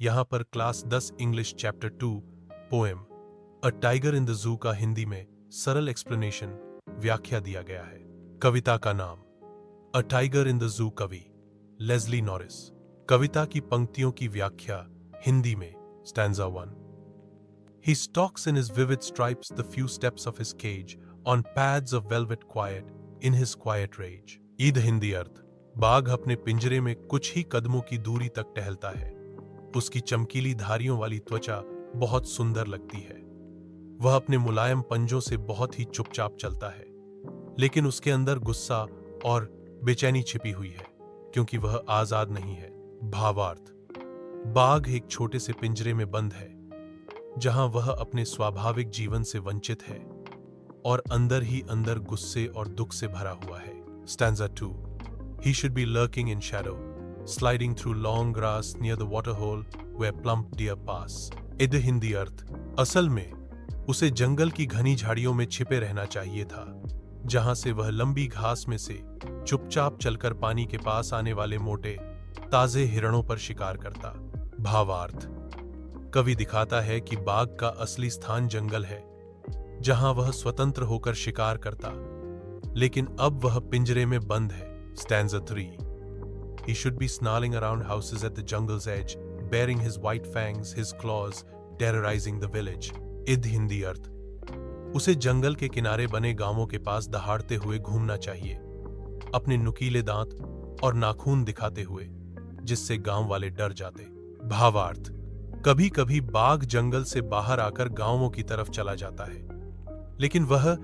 यहाँ पर class 10 English chapter 2 poem a tiger in the zoo का हिंदी में सरल एक्सप्लेनेशन व्याख्या दिया गया है। कविता का नाम a tiger in the zoo, कवि लेस्ली नॉरिस। कविता की पंक्तियों की व्याख्या हिंदी में stanza 1। He stalks in his vivid stripes the few steps of his cage on pads of velvet quiet in his quiet rage। ईद हिंदी अर्थ, बाघ अपने पिंजरे में कुछ ही कदमों की दूरी तक टहलता है। उसकी चमकीली धारियों वाली त्वचा बहुत सुंदर लगती है। वह अपने मुलायम पंजों से बहुत ही चुपचाप चलता है, लेकिन उसके अंदर गुस्सा और बेचैनी छिपी हुई है, क्योंकि वह आजाद नहीं है। भावार्थ, बाघ एक छोटे से पिंजरे में बंद है, जहां वह अपने स्वाभाविक जीवन से वंचित है और अंदर ही अंदर गुस्से और दुख से भरा हुआ है। Stanza 2। He should be lurking in shadow, sliding through long grass near the water hole where plump deer pass। इद हिंदी अर्थ, असल में उसे जंगल की घनी झाड़ियों में छिपे रहना चाहिए था, जहां से वह लंबी घास में से चुपचाप चलकर पानी के पास आने वाले मोटे ताजे हिरणों पर शिकार करता। भावार्थ, कवि दिखाता है कि बाघ का असली स्थान जंगल है, जहां वह स्वतंत्र होकर शिकार करता, लेकिन अब वह पिंजरे में बंद है। Stanza 3। He should be snarling around houses at the jungle's edge, baring his white fangs, his claws, terrorizing the village। इद हिंदी अर्थ, उसे जंगल के किनारे बने गांवों के पास दहाड़ते हुए घूमना चाहिए, अपने नुकीले दांत और नाखून दिखाते हुए, जिससे गांव वाले डर जाते। भावार्थ, कभी कभी बाघ जंगल से बाहर आकर गांवों की तरफ चला जाता है, लेकिन वह